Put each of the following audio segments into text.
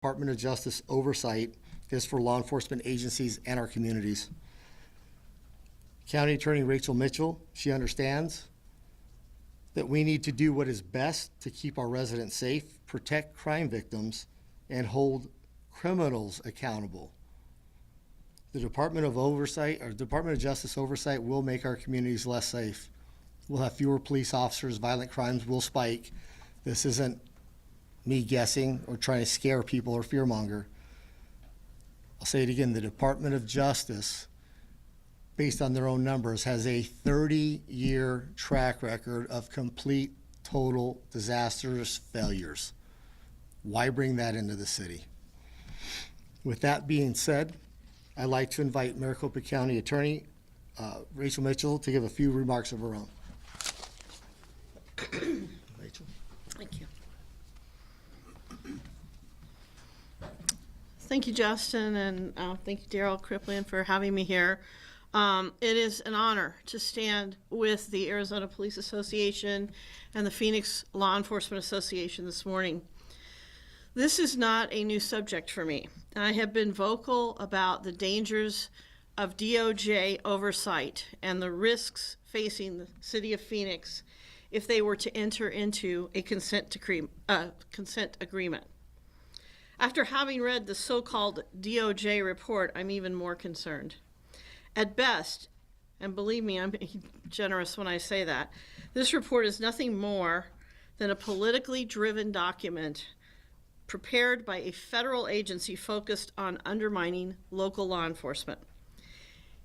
Department of Justice oversight is for law enforcement agencies and our communities. County Attorney Rachel Mitchell, she understands that we need to do what is best to keep our residents safe, protect crime victims, and hold criminals accountable. The Department of Justice oversight will make our communities less safe. We'll have fewer police officers, violent crimes will spike. This isn't me guessing or trying to scare people or fearmonger. I'll say it again, the Department of Justice, based on their own numbers, has a 30-year track record of complete, total, disastrous failures. Why bring that into the city? With that being said, I'd like to invite Maricopa County Attorney Rachel Mitchell to give a few remarks of her own. Rachel. Thank you. Thank you, Justin, and thank you, Daryl Kriplin, for having me here. It is an honor to stand with the Arizona Police Association and the Phoenix Law Enforcement Association this morning. This is not a new subject for me. I have been vocal about the dangers of DOJ oversight and the risks facing the city of Phoenix if they were to enter into a consent agreement. After having read the so-called DOJ report, I'm even more concerned. At best, and believe me, I'm generous when I say that, this report is nothing more than a politically driven document prepared by a federal agency focused on undermining local law enforcement.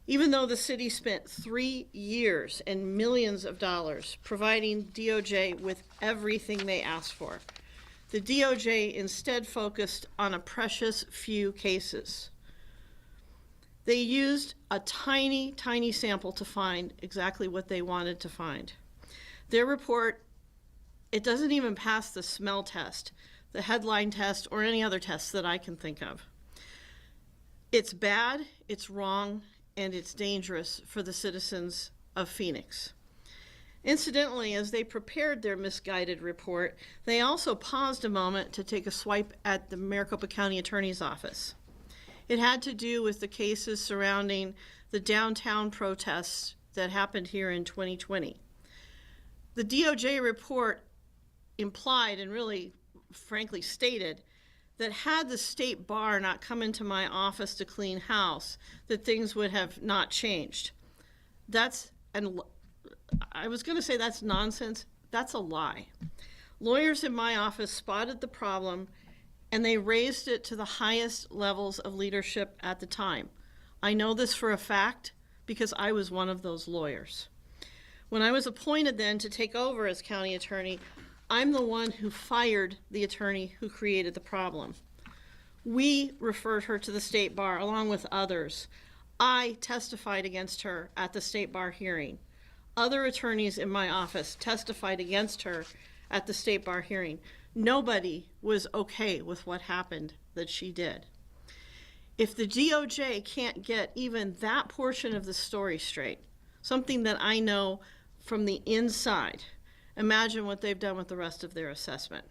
Even though the city spent 3 years and millions of dollars providing DOJ with everything they asked for, the DOJ instead focused on a precious few cases. They used a tiny, tiny sample to find exactly what they wanted to find. Their report, it doesn't even pass the smell test, the headline test, or any other test that I can think of. It's bad, it's wrong, and it's dangerous for the citizens of Phoenix. Incidentally, as they prepared their misguided report, they also paused a moment to take a swipe at the Maricopa County Attorney's office. It had to do with the cases surrounding the downtown protests that happened here in 2020. The DOJ report implied and really, frankly, stated that had the state bar not come into my office to clean house, that things would have not changed. I was going to say that's nonsense. That's a lie. Lawyers in my office spotted the problem and they raised it to the highest levels of leadership at the time. I know this for a fact because I was one of those lawyers. When I was appointed then to take over as county attorney, I'm the one who fired the attorney who created the problem. We referred her to the state bar along with others. I testified against her at the state bar hearing. Other attorneys in my office testified against her at the state bar hearing. Nobody was okay with what happened that she did. If the DOJ can't get even that portion of the story straight, something that I know from the inside, imagine what they've done with the rest of their assessment.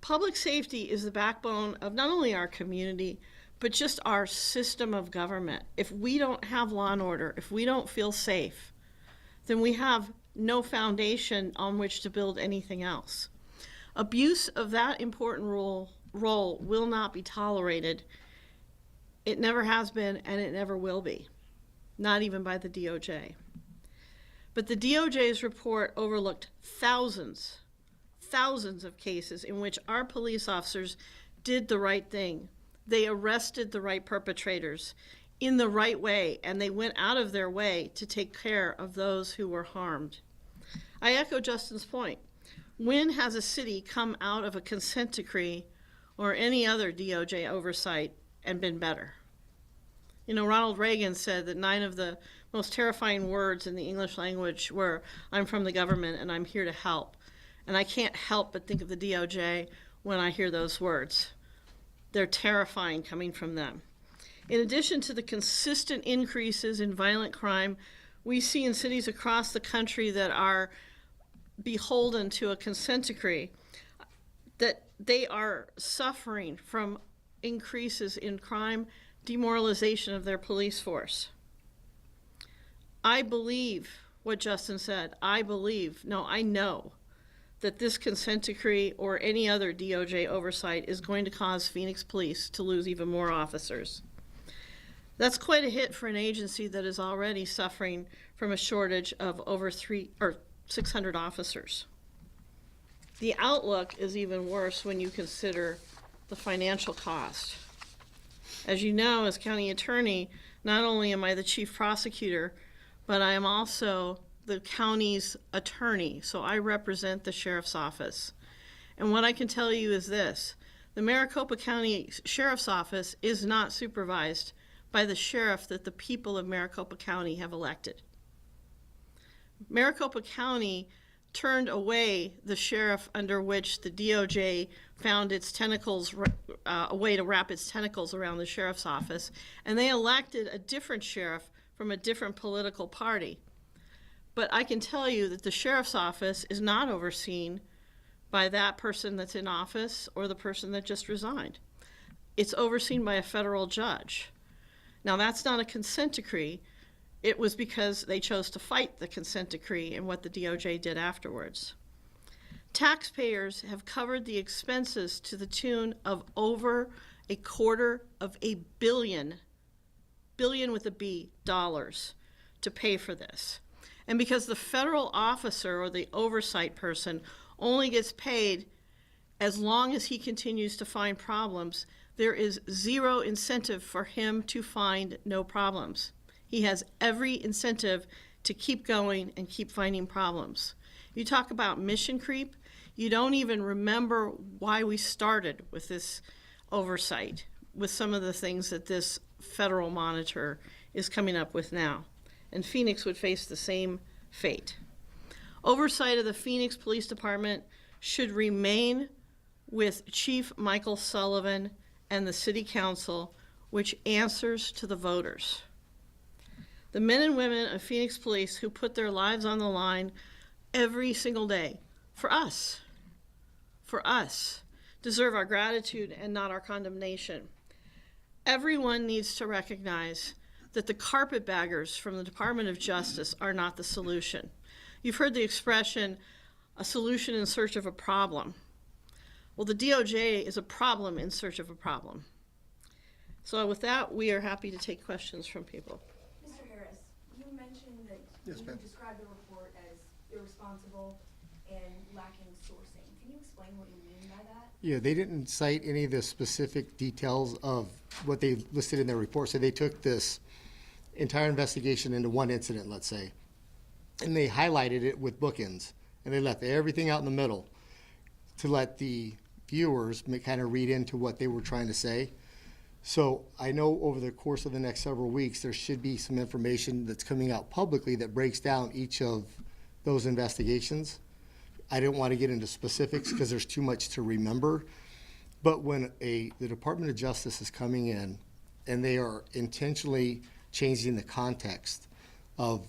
Public safety is the backbone of not only our community, but just our system of government. If we don't have law and order, if we don't feel safe, then we have no foundation on which to build anything else. Abuse of that important role will not be tolerated. It never has been, and it never will be, not even by the DOJ. But the DOJ's report overlooked thousands of cases in which our police officers did the right thing. They arrested the right perpetrators in the right way, and they went out of their way to take care of those who were harmed. I echo Justin's point. When has a city come out of a consent decree or any other DOJ oversight and been better? You know, Ronald Reagan said that 9 of the most terrifying words in the English language were, "I'm from the government and I'm here to help." And I can't help but think of the DOJ when I hear those words. They're terrifying coming from them. In addition to the consistent increases in violent crime we see in cities across the country that are beholden to a consent decree, that they are suffering from increases in crime, demoralization of their police force. I believe what Justin said. I know that this consent decree or any other DOJ oversight is going to cause Phoenix Police to lose even more officers. That's quite a hit for an agency that is already suffering from a shortage of over 600 officers. The outlook is even worse when you consider the financial cost. As you know, as county attorney, not only am I the chief prosecutor, but I am also the county's attorney, so I represent the sheriff's office. And what I can tell you is this: the Maricopa County Sheriff's Office is not supervised by the sheriff that the people of Maricopa County have elected. Maricopa County turned away the sheriff under which the DOJ found its tentacles, a way to wrap its tentacles around the sheriff's office, and they elected a different sheriff from a different political party. But I can tell you that the sheriff's office is not overseen by that person that's in office or the person that just resigned. It's overseen by a federal judge. Now, that's not a consent decree. It was because they chose to fight the consent decree and what the DOJ did afterwards. Taxpayers have covered the expenses to the tune of over $250 million, billion with a B, dollars, to pay for this. And because the federal officer or the oversight person only gets paid as long as he continues to find problems, there is zero incentive for him to find no problems. He has every incentive to keep going and keep finding problems. You talk about mission creep, you don't even remember why we started with this oversight, with some of the things that this federal monitor is coming up with now. And Phoenix would face the same fate. Oversight of the Phoenix Police Department should remain with Chief Michael Sullivan and the City Council, which answers to the voters. The men and women of Phoenix Police who put their lives on the line every single day for us, deserve our gratitude and not our condemnation. Everyone needs to recognize that the carpetbaggers from the Department of Justice are not the solution. You've heard the expression, a solution in search of a problem. Well, the DOJ is a problem in search of a problem. So with that, we are happy to take questions from people. Mr. Harris, you mentioned that Yes, you ma'am. described the report as irresponsible and lacking sourcing. Can you explain what you mean by that? Yeah, they didn't cite any of the specific details of what they listed in their report. So they took this entire investigation into one incident, let's say, and they highlighted it with bookends, and they left everything out in the middle to let the viewers kind of read into what they were trying to say. So I know over the course of the next several weeks, there should be some information that's coming out publicly that breaks down each of those investigations. I didn't want to get into specifics because there's too much to remember. But when the Department of Justice is coming in and they are intentionally changing the context of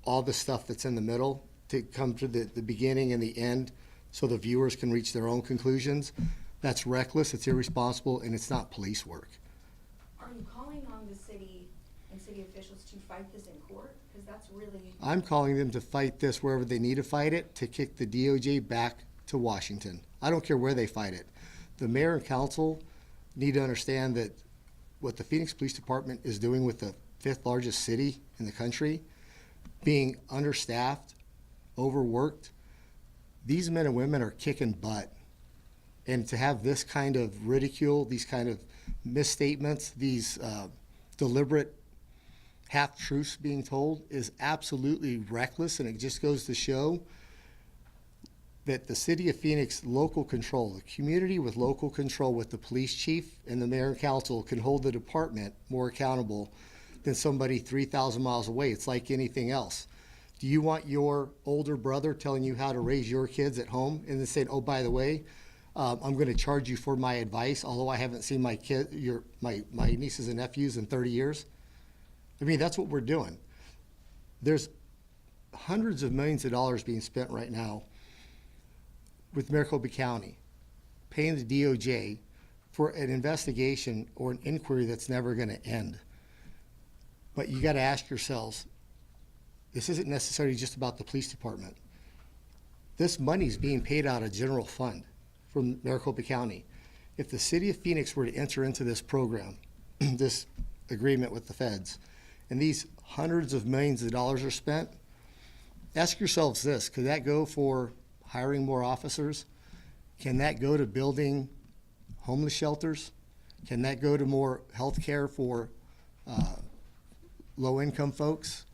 all the stuff that's in the middle to come to the beginning and the end so the viewers can reach their own conclusions, that's reckless, it's irresponsible, and it's not police work. Are you calling on the city and city officials to fight this in court? Because that's really... I'm calling them to fight this wherever they need to fight it, to kick the DOJ back to Washington. I don't care where they fight it. The mayor and council need to understand that what the Phoenix Police Department is doing with the 5th largest city in the country, being understaffed, overworked, these men and women are kicking butt. And to have this kind of ridicule, these kind of misstatements, these deliberate half-truths being told is absolutely reckless, and it just goes to show that the city of Phoenix local control, the community with local control with the police chief and the mayor and council can hold the department more accountable than somebody 3,000 miles away. It's like anything else. Do you want your older brother telling you how to raise your kids at home and then saying, oh, by the way, I'm going to charge you for my advice, although I haven't seen my nieces and nephews in 30 years? I mean, that's what we're doing. There's hundreds of millions of dollars being spent right now with Maricopa County paying the DOJ for an investigation or an inquiry that's never going to end. But you got to ask yourselves, this isn't necessarily just about the police department. This money is being paid out of general fund from Maricopa County. If the city of Phoenix were to enter into this program, this agreement with the feds, and these hundreds of millions of dollars are spent, ask yourselves this: could that go for hiring more officers? Can that go to building homeless shelters? Can that go to more health care for low-income folks?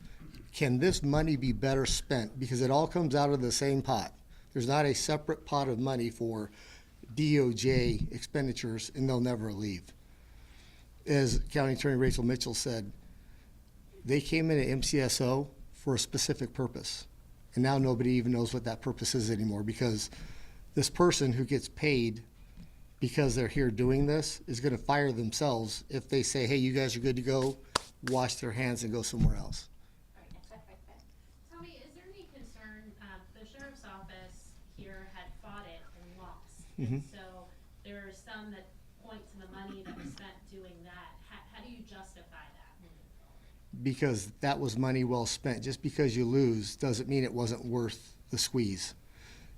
Can this money be better spent? Because it all comes out of the same pot. There's not a separate pot of money for DOJ expenditures, and they'll never leave. As County Attorney Rachel Mitchell said, they came into MCSO for a specific purpose, and now nobody even knows what that purpose is anymore, because this person who gets paid because they're here doing this is going to fire themselves if they say, hey, you guys are good to go, wash their hands and go somewhere else. Tommy, is there any concern, the sheriff's office here had fought it and lost. Mhm. So there are some that point to the money that was spent doing that. How do you justify that? Because that was money well spent. Just because you lose doesn't mean it wasn't worth the squeeze.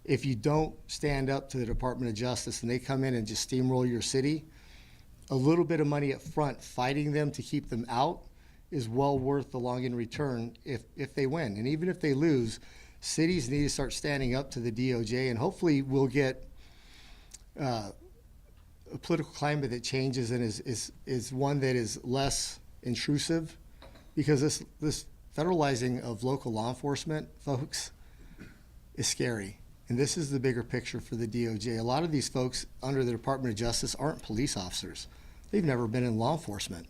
If you don't stand up to the Department of Justice and they come in and just steamroll your city, a little bit of money up front fighting them to keep them out is well worth the long in return if they win. And even if they lose, cities need to start standing up to the DOJ, and hopefully we'll get a political climate that changes and is one that is less intrusive, because this federalizing of local law enforcement, folks, is scary. And this is the bigger picture for the DOJ. A lot of these folks under the Department of Justice aren't police officers. They've never been in law enforcement.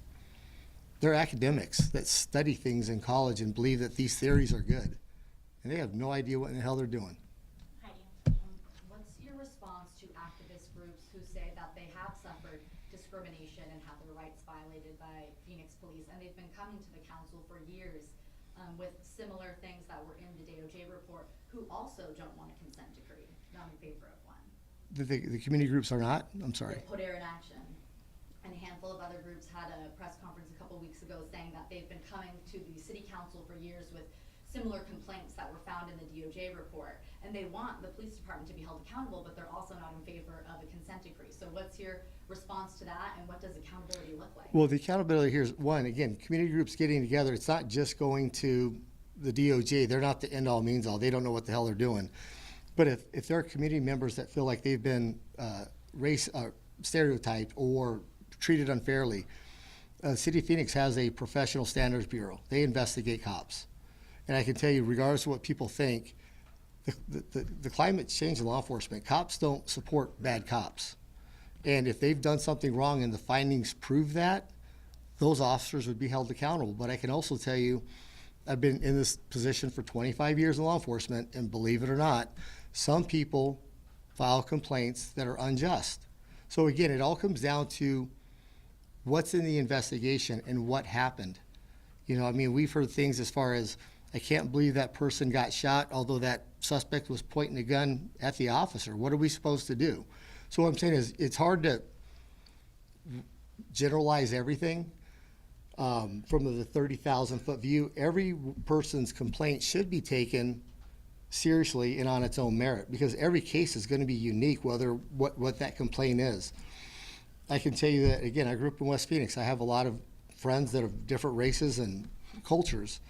They're academics that study things in college and believe that these theories are good. And they have no idea what in the hell they're doing. Heidi? What's your response to activist groups who say that they have suffered discrimination and have their rights violated by Phoenix police, and they've been coming to the council for years with similar things that were in the DOJ report, who also don't want a consent decree, not in favor of one? The community groups are not? I'm sorry. Put air in action. And a handful of other groups had a press conference a couple weeks ago saying that they've been coming to the city council for years with similar complaints that were found in the DOJ report. And they want the police department to be held accountable, but they're also not in favor of a consent decree. So what's your response to that, and what does accountability look like? Well, the accountability here is, one, again, community groups getting together. It's not just going to the DOJ. They're not the end-all, means-all. They don't know what the hell they're doing. But if there are community members that feel like they've been stereotyped or treated unfairly, City of Phoenix has a professional standards bureau. They investigate cops. And I can tell you, regardless of what people think, the climate change in law enforcement, cops don't support bad cops. And if they've done something wrong and the findings prove that, those officers would be held accountable. But I can also tell you, I've been in this position for 25 years in law enforcement, and believe it or not, some people file complaints that are unjust. So again, it all comes down to what's in the investigation and what happened. You know, I mean, we've heard things as far as, I can't believe that person got shot, although that suspect was pointing a gun at the officer. What are we supposed to do? So what I'm saying is, it's hard to generalize everything from the 30,000-foot view. Every person's complaint should be taken seriously and on its own merit, because every case is going to be unique, whether what that complaint is. I can tell you that, again, I grew up in West Phoenix. I have a lot of friends that are different races and cultures,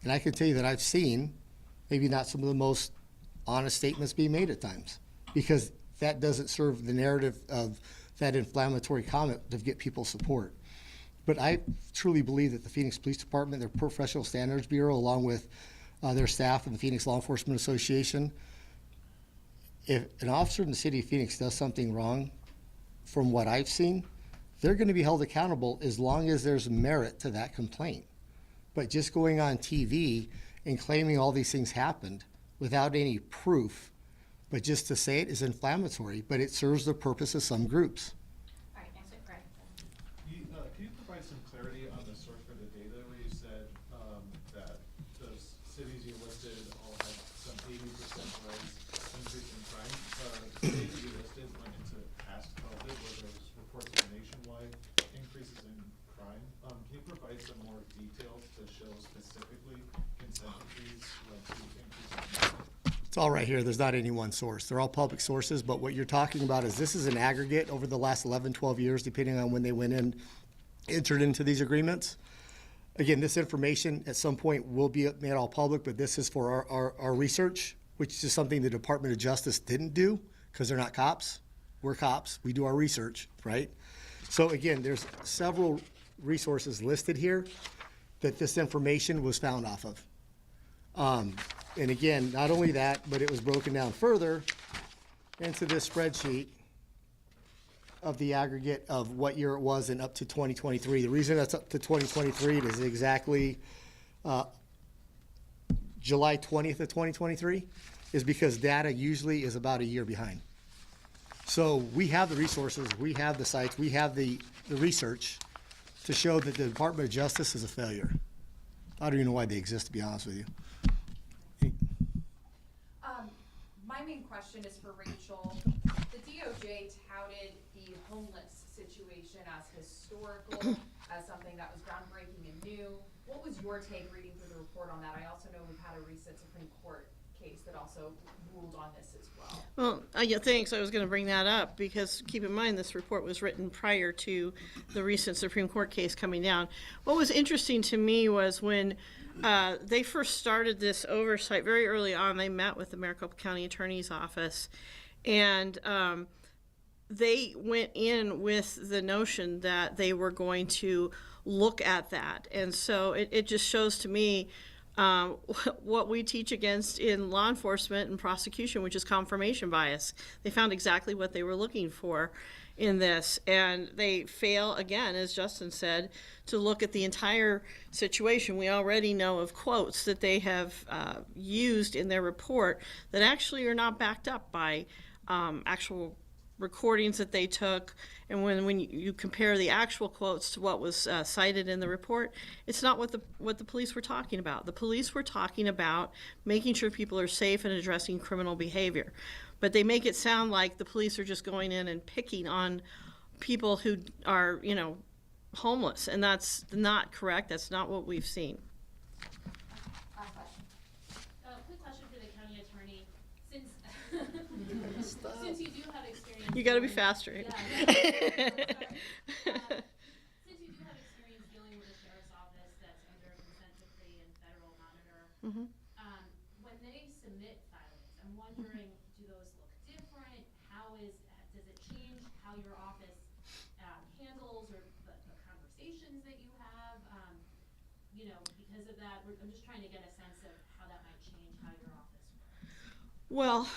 and I can tell you that I've seen maybe not some of the most honest statements being made at times, because that doesn't serve the narrative of that inflammatory comment to get people's support. But I truly believe that the Phoenix Police Department, their Professional Standards Bureau, along with their staff and the Phoenix Law Enforcement Association, if an officer in the city of Phoenix does something wrong, from what I've seen, they're going to be held accountable as long as there's merit to that complaint. But just going on TV and claiming all these things happened without any proof, but just to say it, is inflammatory, but it serves the purpose of some groups. All right, next up, Craig. Can you provide some clarity on the source for the data where you said that the cities you listed all had some 80% rise increase in crime? The data you listed went into time. Can you provide some more details to show specifically consent decrees led to increase in It's all right here. There's not any one source. They're all public sources, but what you're talking about is this is an aggregate over the last 11, 12 years, depending on when they went in, entered into these agreements. Again, this information at some point will be made all public, but this is for our research, which is something the Department of Justice didn't do because they're not cops. We're cops. We do our research, right? So again, there's several resources listed here that this information was found off of. And again, not only that, but it was broken down further into this spreadsheet of the aggregate of what year it was and up to 2023. The reason that's up to 2023 is exactly July 20th of 2023 is because data usually is about a year behind. So we have the resources, we have the sites, we have the research to show that the Department of Justice is a failure. I don't even know why they exist, to be honest with you. My main question is for Rachel. The DOJ touted the homeless situation as historical, as something that was groundbreaking and new. What was your take reading through the report on that? I also know we've had a recent Supreme Court case that also ruled on this as well. Well, yeah, thanks. I was going to bring that up because keep in mind this report was written prior to the recent Supreme Court case coming down. What was interesting to me was when they first started this oversight very early on, they met with the Maricopa County Attorney's office, and they went in with the notion that they were going to look at that. And so it just shows to me what we teach against in law enforcement and prosecution, which is confirmation bias. They found exactly what they were looking for in this, and they fail, again, as Justin said, to look at the entire situation. We already know of quotes that they have used in their report that actually are not backed up by actual recordings that they took, and when you compare the actual quotes to what was cited in the report, it's not what the police were talking about. The police were talking about making sure people are safe and addressing criminal behavior. But they make it sound like the police are just going in and picking on people who are, homeless, and that's not correct. That's not what we've seen. Last question. Quick question for the county attorney. Since you do have experience. You got to be faster. Yeah. Since you do have experience dealing with a sheriff's office that's under a consent decree and federal monitor, when they submit filings, I'm wondering, do those look different? Does it change how your office handles or the conversations that you have? Because of that, I'm just trying to get a sense of how that might change how your office works. Well,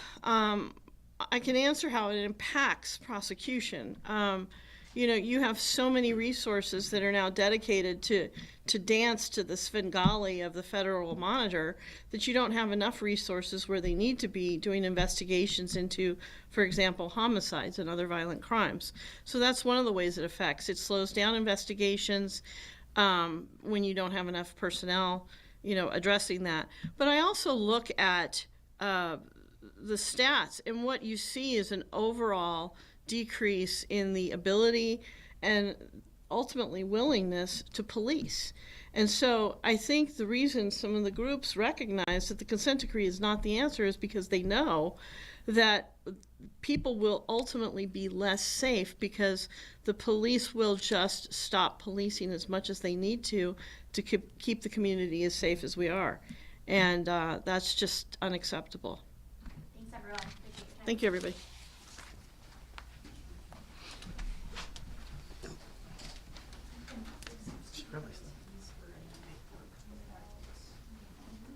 I can answer how it impacts prosecution. You have so many resources that are now dedicated to dance to the Svengali of the federal monitor that you don't have enough resources where they need to be doing investigations into, for example, homicides and other violent crimes. So that's one of the ways it affects. It slows down investigations when you don't have enough personnel, addressing that. But I also look at the stats, and what you see is an overall decrease in the ability and ultimately willingness to police. And so I think the reason some of the groups recognize that the consent decree is not the answer is because they know that people will ultimately be less safe because the police will just stop policing as much as they need to keep the community as safe as we are. And that's just unacceptable. Thanks, everyone. Appreciate your time. Thank you, everybody.